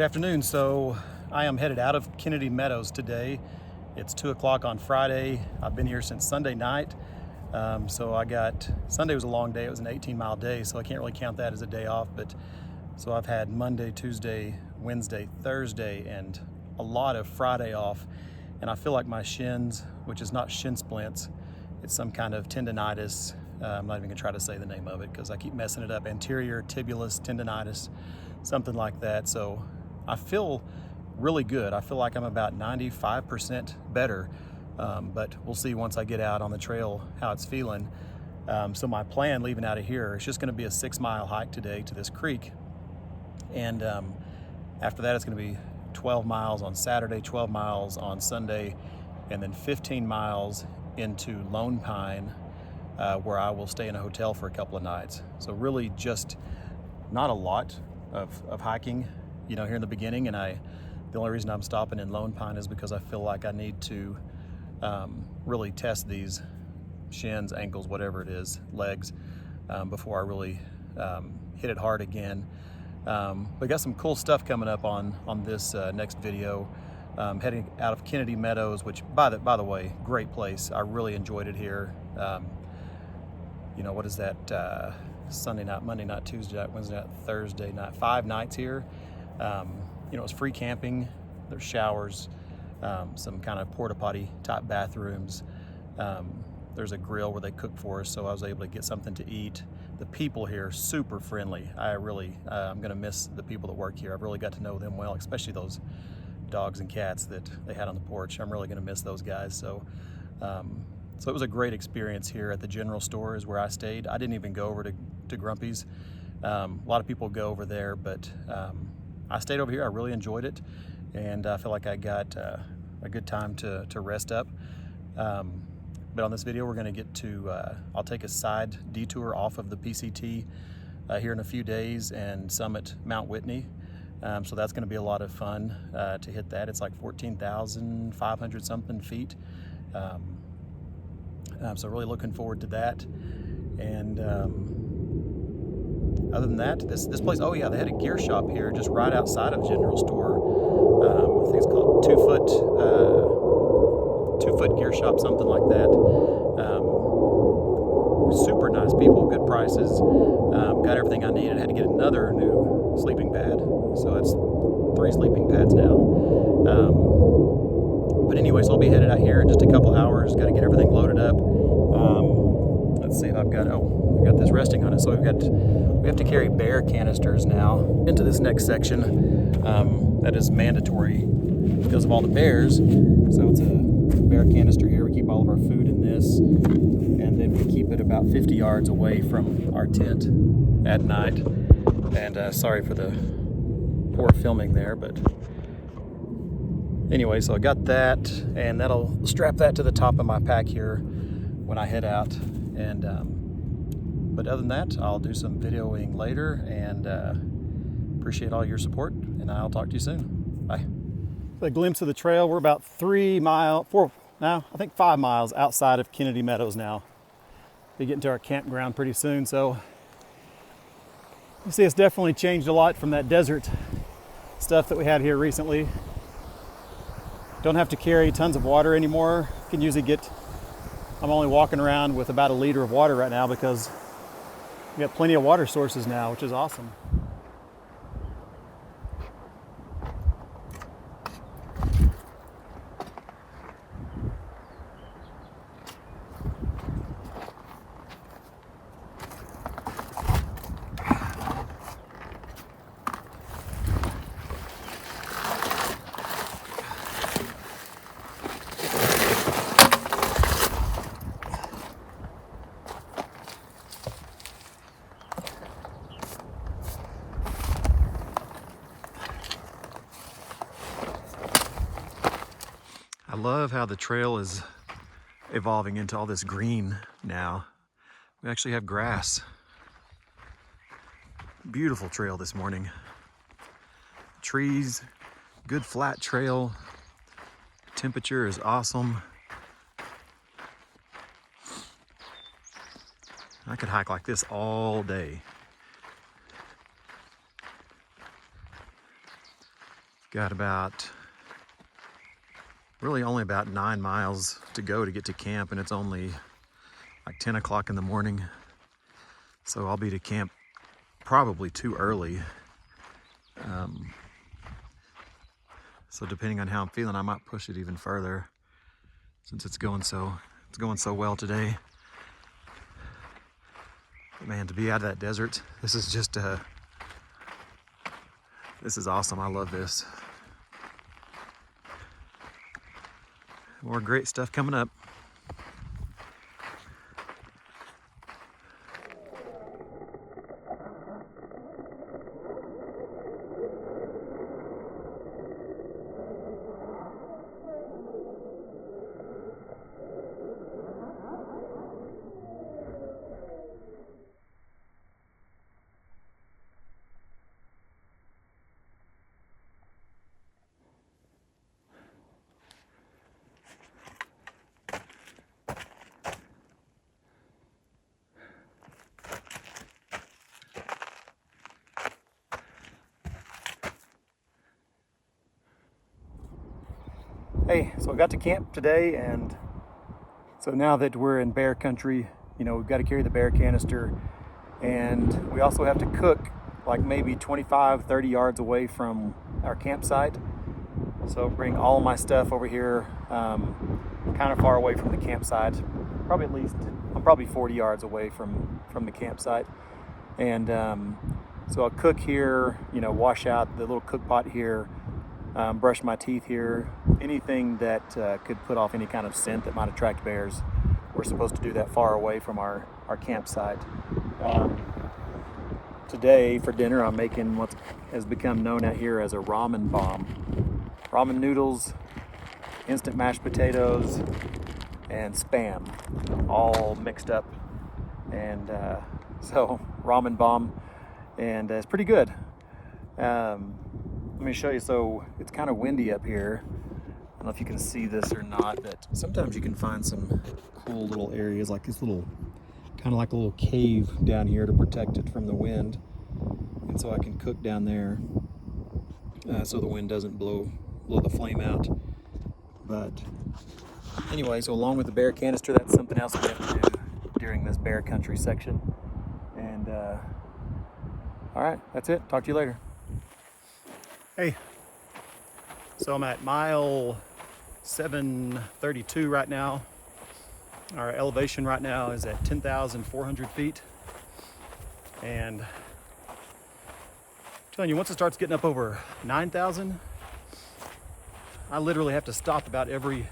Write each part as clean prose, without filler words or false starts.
Good afternoon. So I am headed out of Kennedy Meadows today. It's 2 o'clock on Friday. I've been here since Sunday night. Sunday was a long day. It was an 18-mile day, so I can't really count that as a day off. So I've had Monday, Tuesday, Wednesday, Thursday, and a lot of Friday off. And I feel like my shins, which is not shin splints, it's some kind of tendonitis. I'm not even gonna try to say the name of it because I keep messing it up. Anterior tibialis tendonitis, something like that. So I feel really good. I feel like I'm about 95% better, but we'll see once I get out on the trail how it's feeling. So my plan leaving out of here is just gonna be a 6-mile hike today to this creek. And after that, it's gonna be 12 miles on Saturday, 12 miles on Sunday, and then 15 miles into Lone Pine, where I will stay in a hotel for a couple of nights. So really just not a lot of hiking, here in the beginning. And the only reason I'm stopping in Lone Pine is because I feel like I need to really test these shins, ankles, whatever it is, legs, before I really hit it hard again. We got some cool stuff coming up on this next video. Heading out of Kennedy Meadows, which by the way, great place. I really enjoyed it here. What is that? Sunday night, Monday night, Tuesday night, Wednesday night, Thursday night, 5 nights here. It's free camping. There's showers, some kind of porta potty type bathrooms. There's a grill where they cook for us, so I was able to get something to eat. The people here are super friendly. I'm gonna miss the people that work here. I've really got to know them well, especially those dogs and cats that they had on the porch. I'm really gonna miss those guys. So it was a great experience here at the general store is where I stayed. I didn't even go over to Grumpy's. A lot of people go over there, but I stayed over here. I really enjoyed it, and I feel like I got a good time to rest up. But on this video, we're gonna get to, I'll take a side detour off of the PCT here in a few days and summit Mount Whitney. So that's gonna be a lot of fun to hit that. It's like 14,500 something feet. So really looking forward to that. And other than that, this place, oh yeah, they had a gear shop here just right outside of General Store. I think it's called Two Foot Gear Shop, something like that. Super nice people, good prices. Got everything I needed. Had to get another new sleeping pad, so that's 3 sleeping pads now. But anyways, I'll be headed out here in just a couple hours. Got to get everything loaded up. Let's see if I've got this resting on it. So we have to carry bear canisters now into this next section. That is mandatory because of all the bears. So it's a bear canister here. We keep all of our food in this, and then we keep it about 50 yards away from our tent at night. And sorry for the poor filming there, but anyway, so I got that, and that'll strap that to the top of my pack here when I head out. And but other than that, I'll do some videoing later, and appreciate all your support, and I'll talk to you soon. Bye. A glimpse of the trail. We're about 5 miles outside of Kennedy Meadows now. Be getting to our campground pretty soon. So you see, it's definitely changed a lot from that desert stuff that we had here recently. Don't have to carry tons of water anymore. Can usually I'm only walking around with about 1 liter of water right now because we got plenty of water sources now, which is awesome. I love how the trail is evolving into all this green now. We actually have grass. Beautiful trail this morning. Trees, good flat trail. Temperature is awesome. I could hike like this all day. Got really only about 9 miles to go to get to camp, and it's only like 10 o'clock in the morning. So I'll be to camp probably too early. So depending on how I'm feeling, I might push it even further since it's going so well today. But man, to be out of that desert, this is just this is awesome. I love this. More great stuff coming up. Hey, so I got to camp today, and so now that we're in bear country, you know, we've got to carry the bear canister, and we also have to cook like maybe 25, 30 yards away from our campsite. So bring all my stuff over here, kind of far away from the campsite. I'm probably 40 yards away from the campsite. And so I'll cook here, you know, wash out the little cook pot here, brush my teeth here, anything that could put off any kind of scent that might attract bears. We're supposed to do that far away from our campsite. Today for dinner I'm making what has become known out here as a ramen bomb. Ramen noodles, instant mashed potatoes, and Spam all mixed up. And so ramen bomb, and it's pretty good. Let me show you. So it's kind of windy up here. I don't know if you can see this or not, but sometimes you can find some cool little areas like this little, kind of like a little cave down here to protect it from the wind. And so I can cook down there so the wind doesn't blow the flame out. But anyway, so along with the bear canister, that's something else we have to do during this bear country section. And all right, that's it. Talk to you later. Hey, so I'm at mile 732 right now. Our elevation right now is at 10,400 feet. And I'm telling you, once it starts getting up over 9,000, I literally have to stop about every,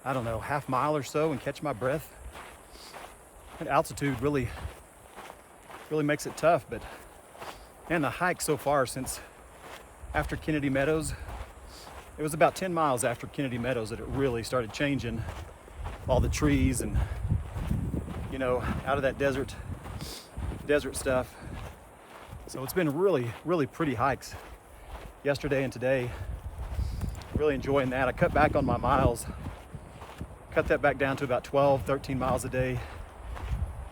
I don't know, half mile or so and catch my breath. That altitude really makes it tough. But man, the hike so far since after Kennedy Meadows, it was about 10 miles after Kennedy Meadows that it really started changing all the trees and, you know, out of that desert stuff. So it's been really pretty hikes yesterday and today. Really enjoying that. I cut back on my miles, cut that back down to about 12, 13 miles a day,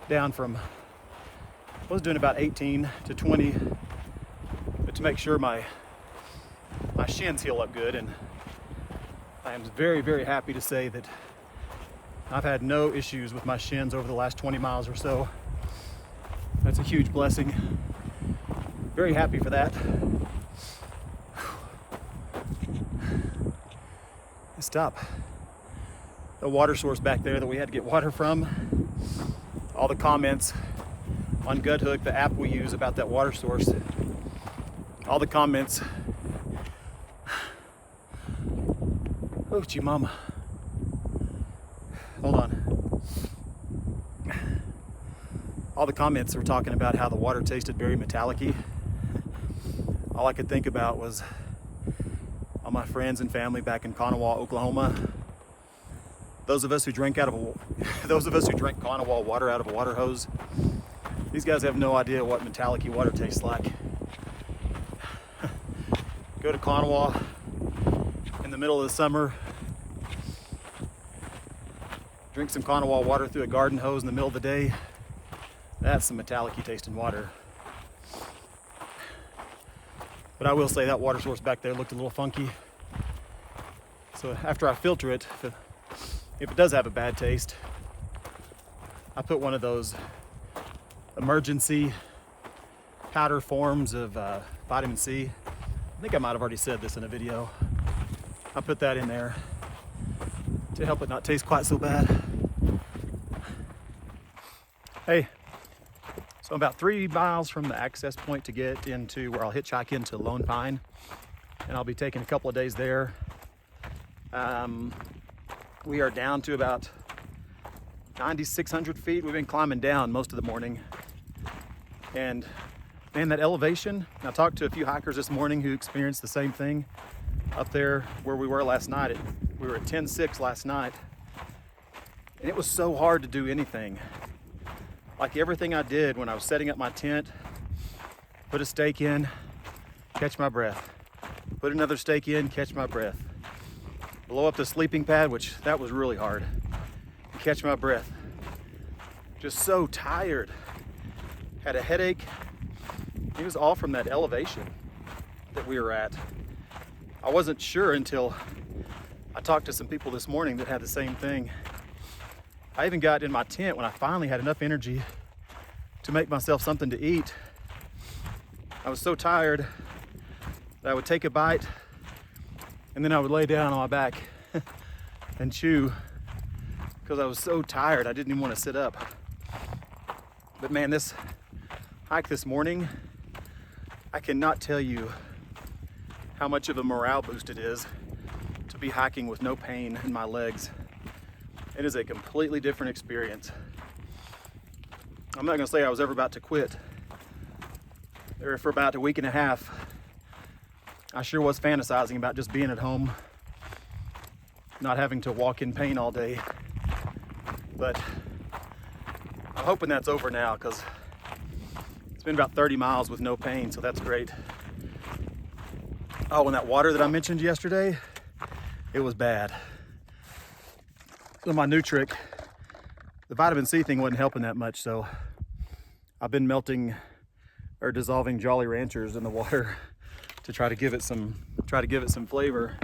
down from, I was doing about 18 to 20, but to make sure my shins heal up good. And I am very happy to say that I've had no issues with my shins over the last 20 miles or so. That's a huge blessing. Very happy for that. Stop. The water source back there that we had to get water from. All the comments on GutHook, the app we use, about that water source. All the comments. Oh, gee, mama. Hold on. All the comments were talking about how the water tasted very metallic-y. All I could think about was all my friends and family back in Kanawha, Oklahoma. Those of us who drink Kanawha water out of a water hose. These guys have no idea what metallic-y water tastes like. Go to Kanawha in the middle of the summer, drink some Kanawha water through a garden hose in the middle of the day. That's some metallic-y tasting water. But I will say that water source back there looked a little funky. So after I filter it, if it does have a bad taste, I put one of those emergency powder forms of vitamin C. I think I might have already said this in a video. I put that in there to help it not taste quite so bad. Hey, so I'm about 3 miles from the access point to get into where I'll hitchhike into Lone Pine, and I'll be taking a couple of days there. We are down to about 9,600 feet. We've been climbing down most of the morning. And man, that elevation, I talked to a few hikers this morning who experienced the same thing up there where we were last night. We were at 10.6 last night, and it was so hard to do anything. Like everything I did when I was setting up my tent, put a stake in, catch my breath. Put another stake in, catch my breath. Blow up the sleeping pad, which that was really hard. Catch my breath. Just so tired. Had a headache. It was all from that elevation that we were at. I wasn't sure until I talked to some people this morning that had the same thing. I even got in my tent when I finally had enough energy to make myself something to eat. I was so tired that I would take a bite and then I would lay down on my back and chew because I was so tired I didn't even want to sit up. But man, this hike this morning, I cannot tell you how much of a morale boost it is to be hiking with no pain in my legs. It is a completely different experience. I'm not gonna say I was ever about to quit. There for about a week and a half, I sure was fantasizing about just being at home, not having to walk in pain all day. But I'm hoping that's over now because it's been about 30 miles with no pain, so that's great. Oh, and that water that I mentioned yesterday, it was bad. So my new trick, the vitamin C thing wasn't helping that much, so I've been melting or dissolving Jolly Ranchers in the water to try to give it some flavor,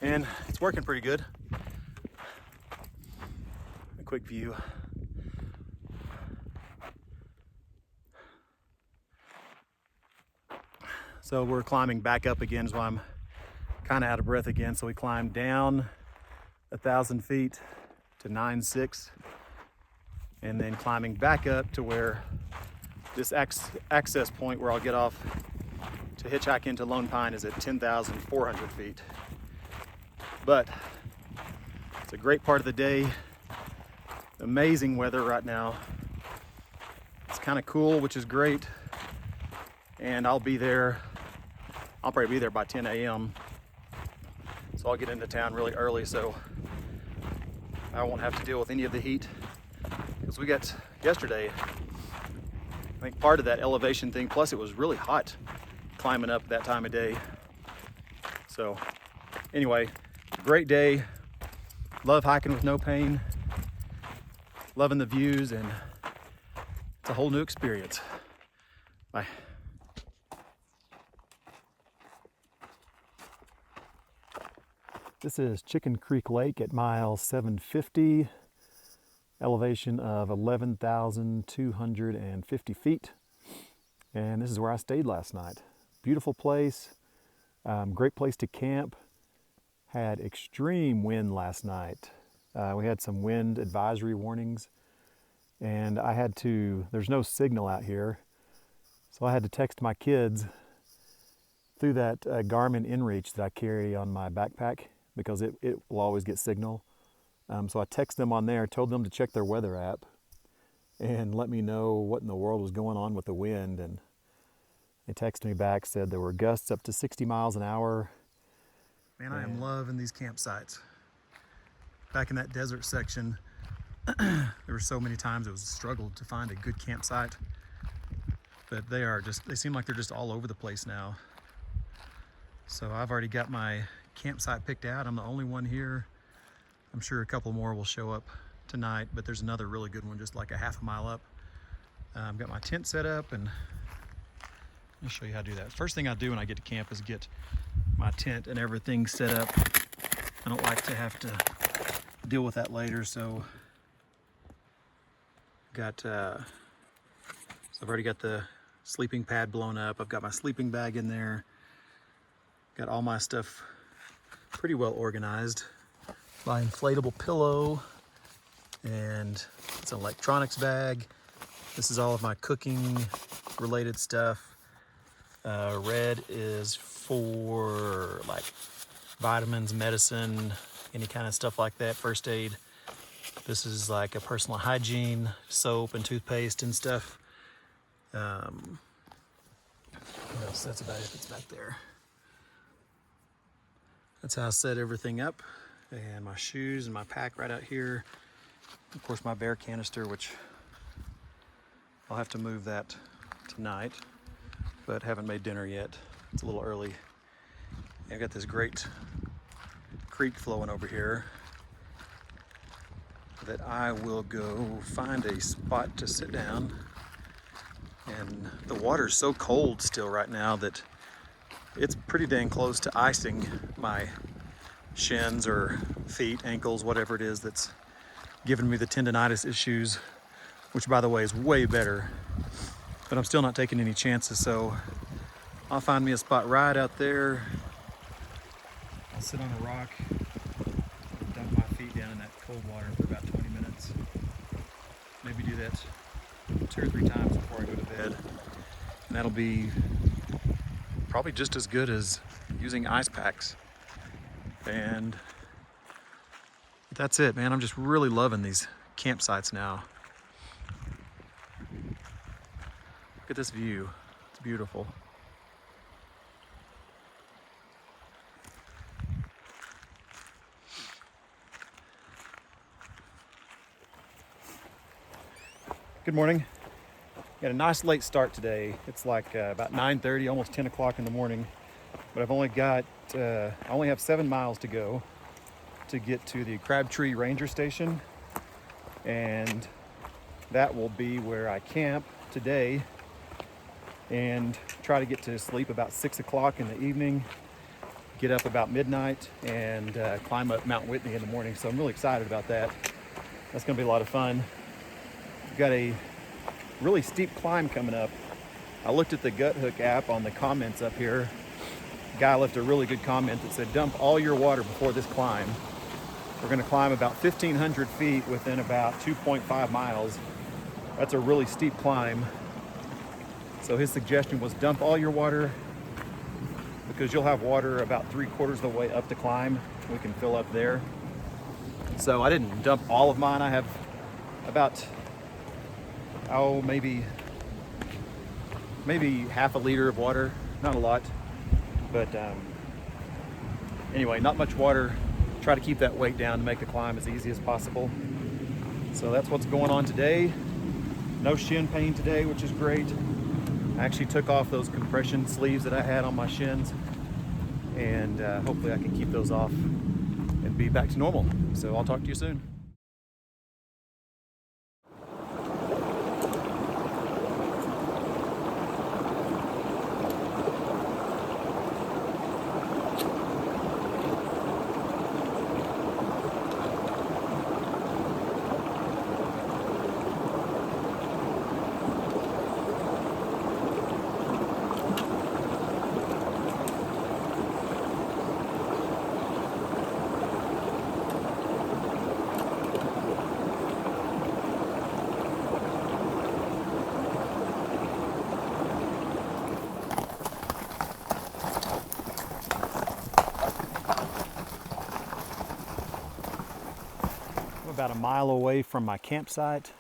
and it's working pretty good. A quick view. So we're climbing back up again, so I'm kind of out of breath again. So we climbed down 1,000 feet to 9.6, and then climbing back up to where this access point where I'll get off to hitchhike into Lone Pine is at 10,400 feet. But it's a great part of the day. Amazing weather right now. It's kind of cool, which is great. And I'll probably be there by 10 a.m. So I'll get into town really early so I won't have to deal with any of the heat. Because we got yesterday, I think part of that elevation thing, plus it was really hot climbing up that time of day. So anyway, great day. Love hiking with no pain. Loving the views, and it's a whole new experience. Bye. This is Chicken Creek Lake at mile 750, elevation of 11,250 feet. And this is where I stayed last night. Beautiful place, great place to camp. Had extreme wind last night. We had some wind advisory warnings, and there's no signal out here, so I had to text my kids through that Garmin inReach that I carry on my backpack, because it will always get signal. So I texted them on there, told them to check their weather app and let me know what in the world was going on with the wind. And they texted me back, said there were gusts up to 60 miles an hour. Man, I am loving these campsites. Back in that desert section, there were so many times it was a struggle to find a good campsite. But they seem like they're just all over the place now. So I've already got my campsite picked out. I'm the only one here. I'm sure a couple more will show up tonight, but there's another really good one just like a half a mile up. I've got my tent set up and I'll show you how to do that. First thing I do when I get to camp is get my tent and everything set up. I don't like to have to deal with that later, so so I've already got the sleeping pad blown up. I've got my sleeping bag in there. Got all my stuff pretty well organized. My inflatable pillow, and it's an electronics bag. This is all of my cooking related stuff. Red is for like vitamins, medicine, any kind of stuff like that, first aid. This is like a personal hygiene, soap and toothpaste and stuff. What else? That's about it. It's back there. That's how I set everything up. And my shoes and my pack right out here. Of course, my bear canister, which I'll have to move that tonight, but haven't made dinner yet. It's a little early. I've got this great creek flowing over here that I will go find a spot to sit down. And the water's so cold still right now that it's pretty dang close to icing my shins or feet, ankles, whatever it is that's giving me the tendonitis issues, which by the way is way better, but I'm still not taking any chances. So I'll find me a spot right out there. I'll sit on a rock, dump my feet down in that cold water for about 20 minutes. Maybe do that 2 or 3 times before I go to bed. And that'll be probably just as good as using ice packs. And that's it, man. I'm just really loving these campsites now. Look at this view. It's beautiful. Good morning. Got a nice late start today. It's like about 9:30, almost 10 o'clock in the morning. But I've only got, I only have 7 miles to go to get to the Crabtree Ranger Station. And that will be where I camp today and try to get to sleep about 6 o'clock in the evening, get up about midnight, and climb up Mount Whitney in the morning. So I'm really excited about that. That's gonna be a lot of fun. We've got a really steep climb coming up. I looked at the Gut Hook app on the comments up here. The guy left a really good comment that said, dump all your water before this climb. We're gonna climb about 1,500 feet within about 2.5 miles. That's a really steep climb. So his suggestion was dump all your water because you'll have water about 3/4 of the way up the climb. We can fill up there. So I didn't dump all of mine. I have about, maybe half a liter of water, not a lot, but anyway, not much water. Try to keep that weight down to make the climb as easy as possible. So that's what's going on today. No shin pain today, which is great. I actually took off those compression sleeves that I had on my shins, and hopefully I can keep those off and be back to normal. So I'll talk to you soon. About a mile away from my campsite,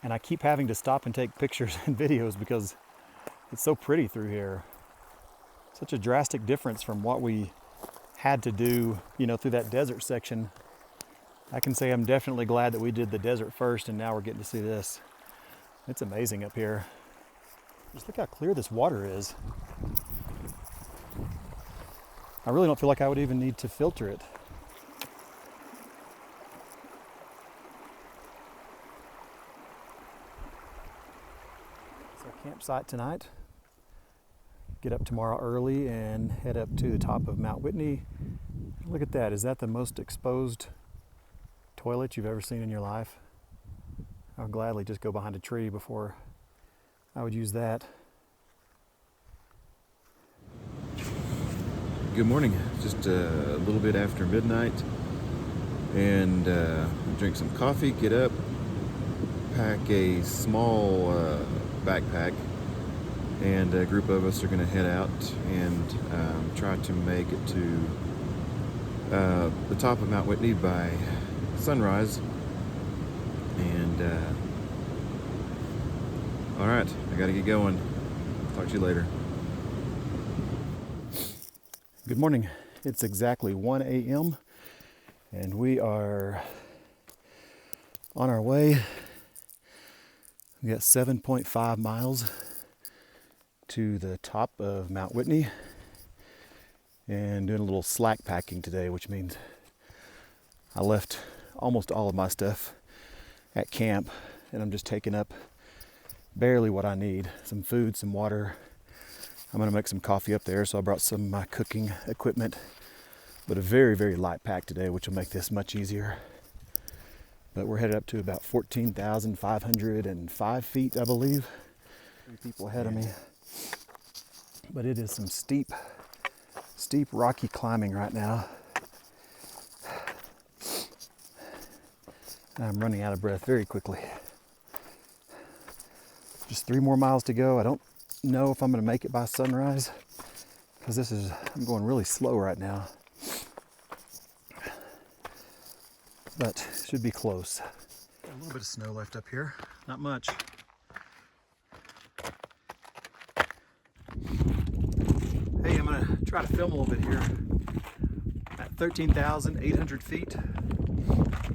and I keep having to stop and take pictures and videos because it's so pretty through here. Such a drastic difference from what we had to do, through that desert section. I can say I'm definitely glad that we did the desert first, and now we're getting to see this. It's amazing up here. Just look how clear this water is. I really don't feel like I would even need to filter it. Campsite tonight. get up tomorrow early and head up to the top of Mount Whitney. Look at that. Is that the most exposed toilet you've ever seen in your life? I'll gladly just go behind a tree before I would use that. Good morning. Just a little bit after midnight, and drink some coffee, get up, pack a small backpack, and a group of us are going to head out and try to make it to the top of Mount Whitney by sunrise. And all right, I got to get going. Talk to you later. Good morning. It's exactly 1 a.m. and we are on our way. We got 7.5 miles to the top of Mount Whitney and doing a little slack packing today, which means I left almost all of my stuff at camp and I'm just taking up barely what I need. Some food, some water. I'm gonna make some coffee up there, so I brought some of my cooking equipment, but a very, very light pack today, which will make this much easier. But we're headed up to about 14,505 feet, I believe. 3 people ahead of me. But it is some steep rocky climbing right now. And I'm running out of breath very quickly. Just 3 more miles to go. I don't know if I'm going to make it by sunrise because I'm going really slow right now. But should be close. Got a little bit of snow left up here. Not much. Hey, I'm going to try to film a little bit here. At 13,800 feet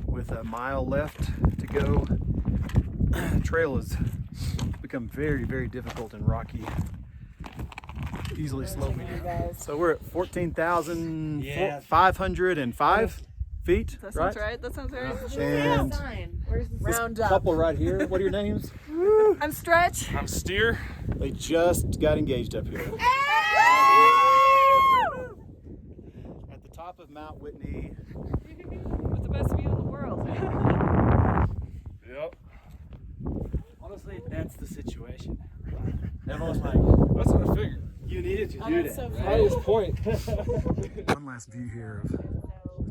with a mile left to go. The trail has become very, very difficult and rocky. Easily slow me down. So we're at 14,505 feet, That right? sounds right. That sounds right. And Where's round up? couple right here. What are your names? I'm Stretch. I'm Steer. They just got engaged up here. At the top of Mount Whitney. With the best view in the world. Yep. Honestly, that's the situation. Everyone's like, that's what I figured. You needed to do that. So Highest point. One last view here of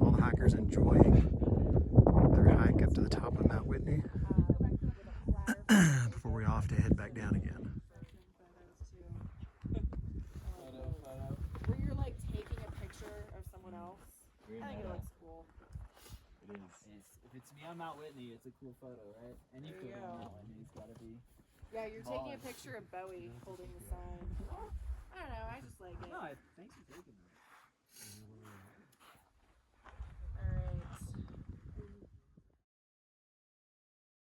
all the hikers enjoying their hike up to the top of Mount Whitney before we're off to head back down again. Where you're like taking a picture of someone else. I think it looks cool. It is. If it's me on Mount Whitney, it's a cool photo, right? And you There you could go. on that one. He's got to be. Yeah, you're taking a picture of Bowie holding the sign.